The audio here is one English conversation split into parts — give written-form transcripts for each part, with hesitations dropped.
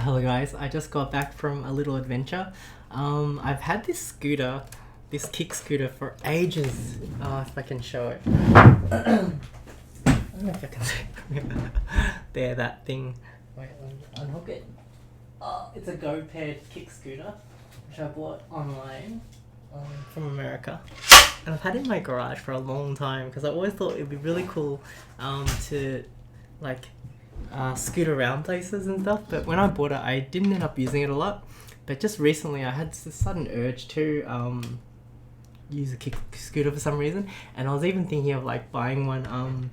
Hello guys, I just got back from a little adventure. I've had this scooter, this kick scooter for ages. If I can show it. I don't know if I can see it. There, that thing. Wait, let me unhook it. It's a GoPed kick scooter, which I bought online from America. And I've had it in my garage for a long time because I always thought it'd be really cool to like scoot around places and stuff, but when I bought it I didn't end up using it a lot. But just recently I had this sudden urge to use a kick scooter for some reason, and I was even thinking of like buying one,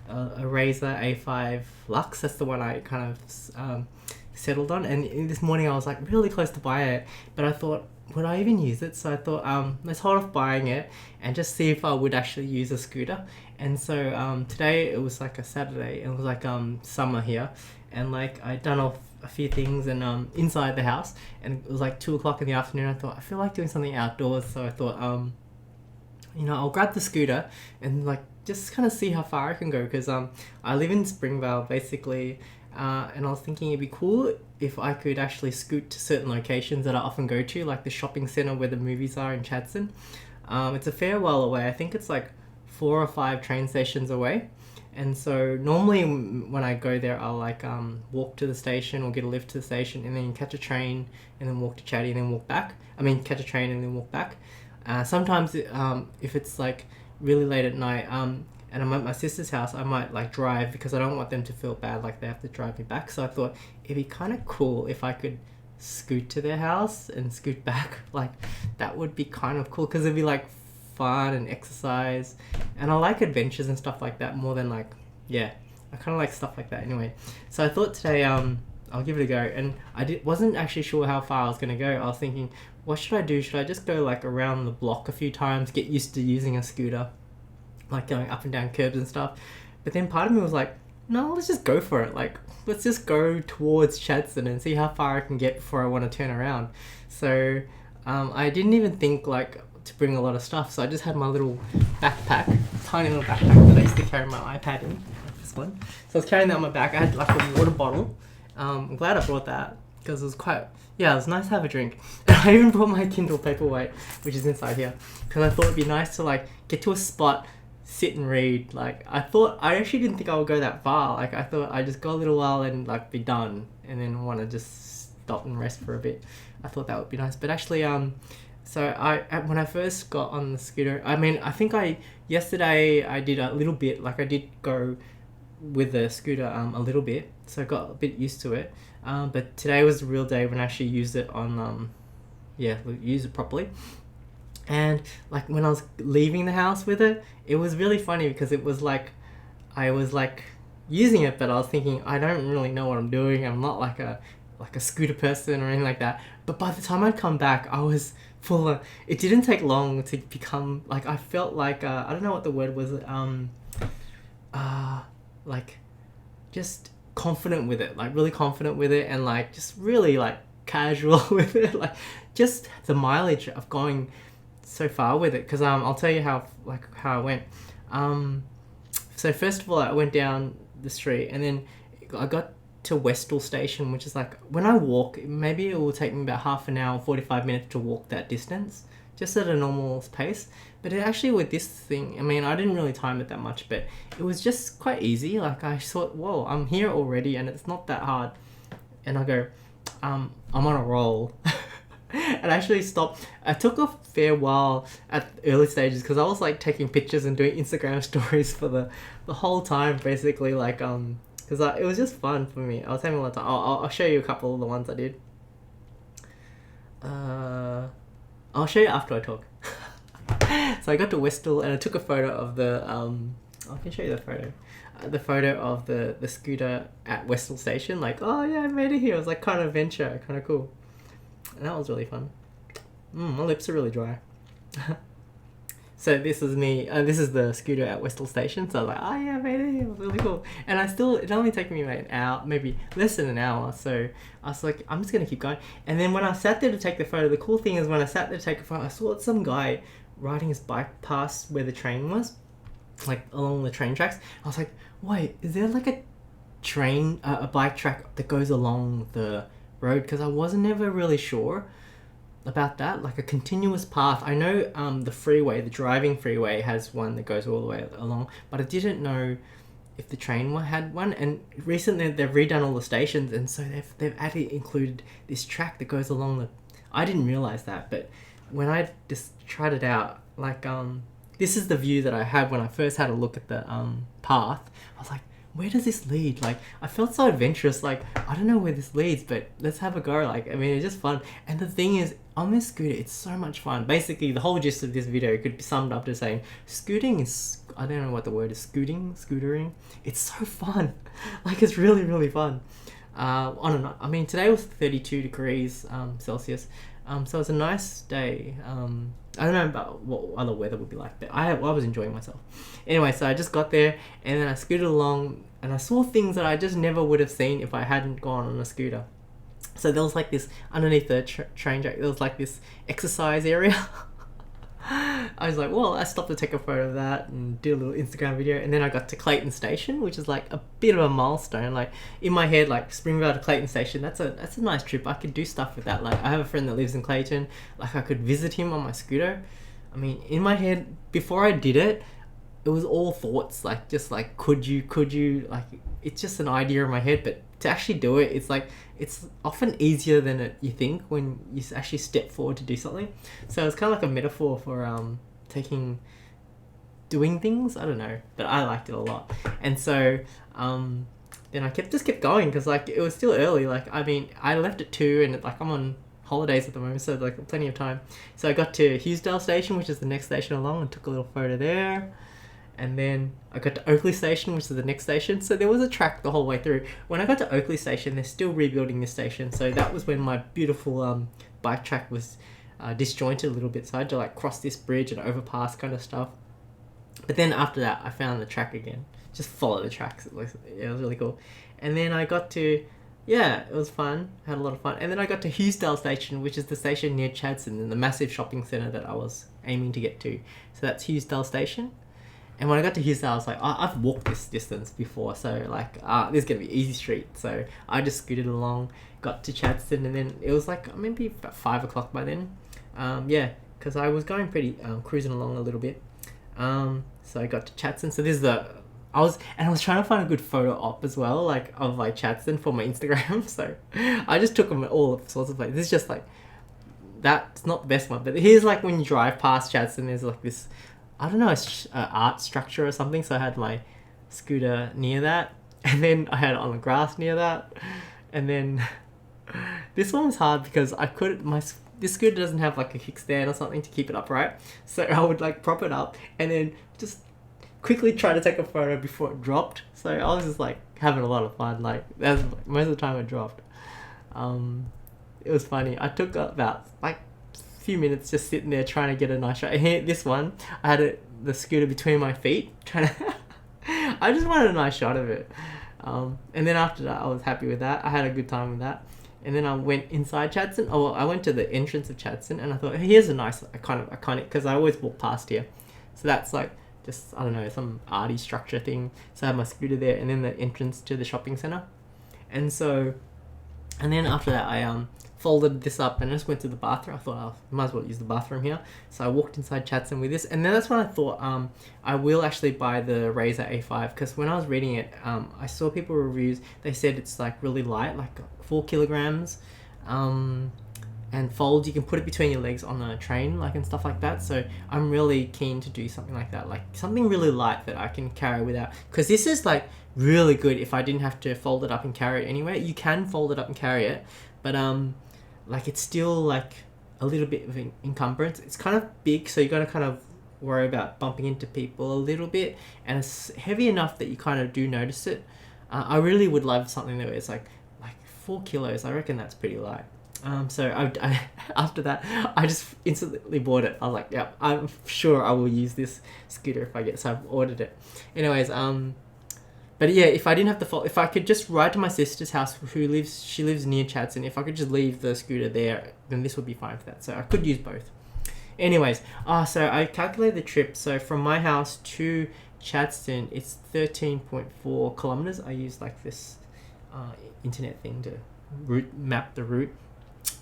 a Razer A5 Lux. That's the one I kind of settled on, and this morning I was like really close to buy it, but I thought, would I even use it? So I thought, let's hold off buying it and just see if I would actually use a scooter. And so today it was like a Saturday, and it was like summer here, and like I'd done off a few things and inside the house, and it was like 2 o'clock in the afternoon. I thought I feel like doing something outdoors, so I thought I'll grab the scooter and like just kind of see how far I can go, because I live in Springvale basically. And I was thinking it'd be cool if I could actually scoot to certain locations that I often go to, like the shopping centre where the movies are in Chadstone. It's a fair while away. I think it's like 4 or 5 train stations away. And so normally when I go there, I'll like walk to the station or get a lift to the station, and then catch a train and then walk to Chatty and then walk back. Catch a train and then walk back. Sometimes if it's like really late at night, and I'm at my sister's house, I might like drive, because I don't want them to feel bad like they have to drive me back. So I thought it'd be kind of cool if I could scoot to their house and scoot back. Like that would be kind of cool, because it'd be like fun and exercise, and I like adventures and stuff like that more than like, yeah, I kind of like stuff like that anyway. So I thought today I'll give it a go, and wasn't actually sure how far I was gonna go. I was thinking, what should I do? Should I just go like around the block a few times, get used to using a scooter, like going up and down curbs and stuff? But then part of me was like, no, let's just go for it. Like, let's just go towards Chadstone and see how far I can get before I want to turn around. So I didn't even think like to bring a lot of stuff. So I just had my little backpack, tiny little backpack that I used to carry my iPad in, like this one. So I was carrying that on my back. I had like a water bottle. I'm glad I brought that, because it was it was nice to have a drink. And I even brought my Kindle Paperweight, which is inside here, because I thought it'd be nice to like get to a spot, sit and read. Like I actually didn't think I would go that far. Like I thought I'd just go a little while and like be done, and then want to just stop and rest for a bit. I thought that would be nice. But actually so when I first got on the scooter, I think yesterday I did a little bit, like I did go with the scooter a little bit, so I got a bit used to it. But today was the real day when I actually used it on use it properly. And like when I was leaving the house with it, it was really funny, because it was like I was like using it, but I was thinking, I don't really know what I'm doing. I'm not like a scooter person or anything like that. But by the time I'd come back, I was full of, it didn't take long to become like, I felt like I don't know what the word was, like just confident with it, like really confident with it, and like just really like casual with it, like just the mileage of going so far with it. Because I'll tell you how I went. So first of all, I went down the street, and then I got to Westall station, which is like, when I walk, maybe it will take me about half an hour, 45 minutes to walk that distance, just at a normal pace. But actually with this thing, I didn't really time it that much, but it was just quite easy. Like I thought, whoa, I'm here already, and it's not that hard. And I go, I'm on a roll. And I actually stopped. I took a fair while at the early stages, because I was like taking pictures and doing Instagram stories for the whole time, basically, like because it was just fun for me. I was having a lot of time. I'll show you a couple of the ones I did. I'll show you after I talk. So I got to Westall, and I took a photo of the I can show you the photo of the scooter at Westall station. Like, oh yeah, I made it here. It was like kind of adventure, kind of cool. And that was really fun. My lips are really dry. So this is me. This is the scooter at Westall station. So I was like, oh yeah, I made it here. It was really cool. And it only took me like an hour, maybe less than an hour. So I was like, I'm just gonna keep going. And then when I sat there to take the photo, the cool thing is when I sat there to take a photo, I saw some guy riding his bike past where the train was, like along the train tracks. I was like, wait, is there like a train, a bike track that goes along the road, because I wasn't never really sure about that, like a continuous path. I know the freeway, the driving freeway, has one that goes all the way along, but I didn't know if the train one had one. And recently they've redone all the stations, and so they've added included this track that goes along the. I didn't realize that, but when I just tried it out, like this is the view that I had when I first had a look at the path. I was like, where does this lead? Like, I felt so adventurous. Like, I don't know where this leads, but let's have a go. Like, I mean, it's just fun. And the thing is, on this scooter, it's so much fun. Basically, the whole gist of this video could be summed up to saying, scooting is, I don't know what the word is, scootering. It's so fun. Like, it's really, really fun. On and on. I mean, today was 32 degrees Celsius. So it's a nice day. I don't know about what other weather would be like, but I was enjoying myself. Anyway, so I just got there, and then I scooted along, and I saw things that I just never would have seen if I hadn't gone on a scooter. So there was like this, underneath the train track, there was like this exercise area. I was like, well, I stopped to take a photo of that and did a little Instagram video, and then I got to Clayton Station, which is like a bit of a milestone. Like, in my head, like, Springvale to Clayton Station, that's a nice trip. I could do stuff with that. Like, I have a friend that lives in Clayton. Like, I could visit him on my scooter. I mean, in my head, before I did it, it was all thoughts. Like, just like, could you, like, it's just an idea in my head. But to actually do it, it's like, it's often easier than you think when you actually step forward to do something. So it's kind of like a metaphor for doing things. I don't know, but I liked it a lot. And so then I kept going, because like it was still early. Like, I mean, I left at 2, and like I'm on holidays at the moment, so like plenty of time. So I got to Hughesdale Station, which is the next station along, and took a little photo there. And then I got to Oakley Station, which is the next station. So there was a track the whole way through. When I got to Oakley Station, they're still rebuilding this station. So that was when my beautiful bike track was disjointed a little bit. So I had to like cross this bridge and overpass kind of stuff. But then after that, I found the track again. Just follow the tracks. It was really cool. And then I got to, it was fun. Had a lot of fun. And then I got to Hughesdale Station, which is the station near Chadstone, in the massive shopping centre that I was aiming to get to. So that's Hughesdale Station. And when I got to Hughesdale, I was like, I've walked this distance before, so like, this is going to be easy street. So I just scooted along, got to Chadstone, and then it was like maybe about 5 o'clock by then. Because I was going pretty, cruising along a little bit. So I got to Chadstone. So this is I was trying to find a good photo op as well, like of like Chadstone for my Instagram. So I just took them at all sorts of places. This is just like, that's not the best one, but here's like when you drive past Chadstone, there's like this, I don't know, art structure or something. So I had my scooter near that, and then I had it on the grass near that, and then this one was hard because this scooter doesn't have like a kickstand or something to keep it upright. So I would like prop it up and then just quickly try to take a photo before it dropped. So I was just like having a lot of fun. Like, that's most of the time it dropped. It was funny. I took about like few minutes just sitting there trying to get a nice shot. Here, this one, I had the scooter between my feet, trying to I just wanted a nice shot of it. And then after that, I was happy with that. I had a good time with that. And then I went inside Chadstone. I went to the entrance of Chadstone, and I thought, here's a nice kind of iconic, because I always walk past here. So that's like just, I don't know, some arty structure thing. So I had my scooter there, and then the entrance to the shopping centre. And then after that, I folded this up and I just went to the bathroom. I thought I might as well use the bathroom here. So I walked inside Chadstone with this, and then that's when I thought I will actually buy the Razor A5, because when I was reading it, I saw people reviews. They said it's like really light, like 4 kilograms, and folds. You can put it between your legs on a train, like, and stuff like that. So I'm really keen to do something like that, like something really light that I can carry without, because this is like really good if I didn't have to fold it up and carry it anywhere. You can fold it up and carry it, but like it's still like a little bit of an encumbrance. It's kind of big, so you got to kind of worry about bumping into people a little bit, and it's heavy enough that you kind of do notice it. I really would love something that is like 4 kilos. I reckon that's pretty light. So I after that, I just instantly bought it. I was like, yeah, I'm sure I will use this scooter if I get. So I've ordered it. Anyways, but yeah, if I didn't have to if I could just ride to my sister's house, she lives near Chadstone. If I could just leave the scooter there, then this would be fine for that. So I could use both. Anyways, so I calculated the trip. So from my house to it's 13.4 kilometers. I use like this internet thing to map the route,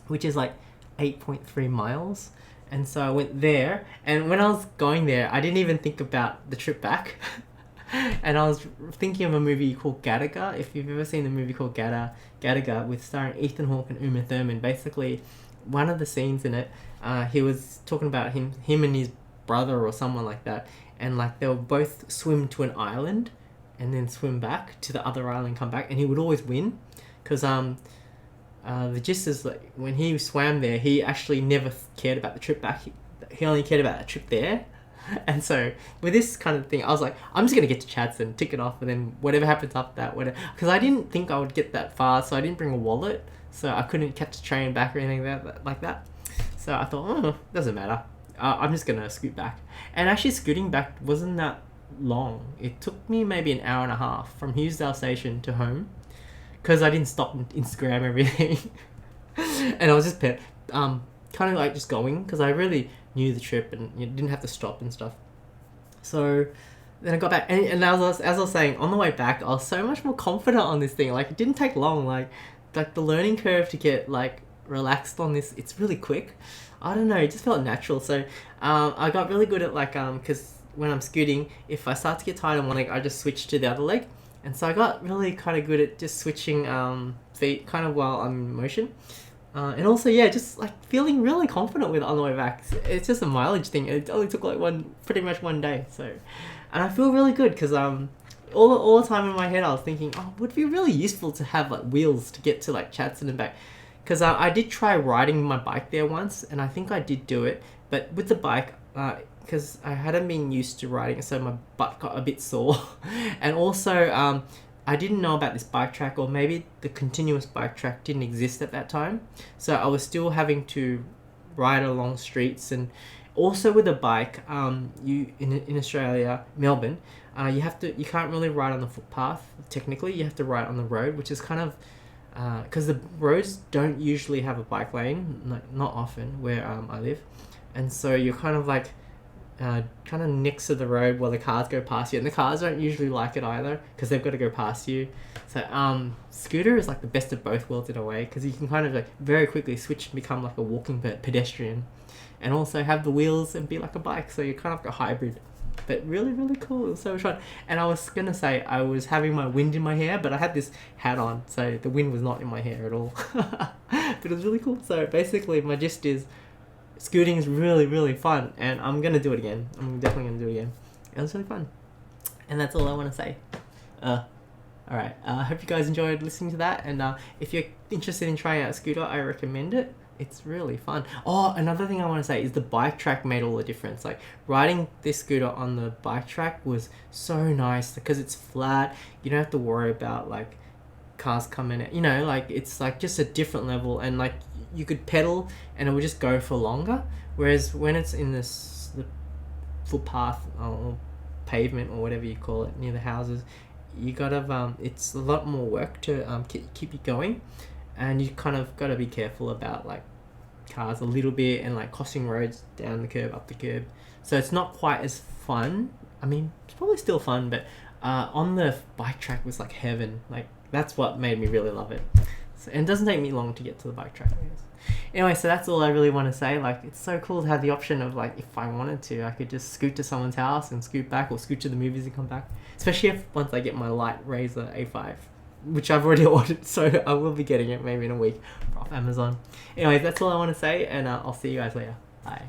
which is like 8.3 miles. And so I went there, and when I was going there, I didn't even think about the trip back. And I was thinking of a movie called Gattaca. If you've ever seen the movie called Gattaca with starring Ethan Hawke and Uma Thurman, basically one of the scenes in it, he was talking about him and his brother or someone like that, and like they'll both swim to an island and then swim back to the other island and come back, and he would always win because the gist is like when he swam there, he actually never cared about the trip back. He only cared about the trip there. And so with this kind of thing, I was like, I'm just gonna get to Chadstone, tick it off, and then whatever happens after that, whatever. Because I didn't think I would get that far, so I didn't bring a wallet, so I couldn't catch a train back or anything like that. So I thought, oh, doesn't matter. I'm just gonna scoot back. And actually, scooting back wasn't that long. It took me maybe an hour and a half from Hughesdale Station to home, because I didn't stop and Instagram everything. And I was just kind of like just going, because I really knew the trip and you didn't have to stop and stuff. So then I got back, and as I was saying, on the way back, I was so much more confident on this thing. Like, it didn't take long. Like the learning curve to get like relaxed on this, it's really quick. I don't know, it just felt natural. So I got really good at like because when I'm scooting, if I start to get tired on one leg, I just switch to the other leg. And so I got really kind of good at just switching feet kind of while I'm in motion. And also, yeah, just like feeling really confident with it on the way back. It's just a mileage thing. It only took like pretty much one day. So, and I feel really good because all the time in my head I was thinking, oh, it would be really useful to have like wheels to get to like Chadstone and back. Because I did try riding my bike there once, and I think I did do it. But with the bike, because I hadn't been used to riding, so my butt got a bit sore. And also, I didn't know about this bike track, or maybe the continuous bike track didn't exist at that time. So I was still having to ride along streets. And also with a bike, you in Australia, Melbourne, you can't really ride on the footpath. Technically, you have to ride on the road, which is kind of because the roads don't usually have a bike lane, not often where I live, and so you're kind of like kind of next to the road while the cars go past you, and the cars don't usually like it either because they've got to go past you. So scooter is like the best of both worlds in a way, because you can kind of like very quickly switch and become like a walking pedestrian, and also have the wheels and be like a bike. So you're kind of like a hybrid, but really, really cool. It was so much fun. And I was gonna say I was having my wind in my hair, but I had this hat on, so the wind was not in my hair at all. But it was really cool. So basically my gist is scooting is really, really fun, and I'm gonna do it again. I'm definitely gonna do it again. It was really fun. And that's all I want to say. Alright, I hope you guys enjoyed listening to that, and if you're interested in trying out a scooter, I recommend it. It's really fun. Oh, another thing I want to say is the bike track made all the difference. Like, riding this scooter on the bike track was so nice because it's flat. You don't have to worry about like cars coming in. You know, like it's like just a different level, and like you could pedal and it would just go for longer. Whereas when it's in the footpath or pavement or whatever you call it near the houses, you gotta it's a lot more work to keep you going. And you kind of got to be careful about like cars a little bit, and like crossing roads down the curb, up the curb. So it's not quite as fun. I mean, it's probably still fun, but on the bike track was like heaven. Like, that's what made me really love it. So, and it doesn't take me long to get to the bike track, I guess. Anyway, so that's all I really want to say. Like, it's so cool to have the option of like, if I wanted to, I could just scoot to someone's house and scoot back, or scoot to the movies and come back. Especially if once I get my light Razer A5. Which I've already ordered, so I will be getting it maybe in a week off Amazon. Anyway, that's all I want to say, and I'll see you guys later. Bye.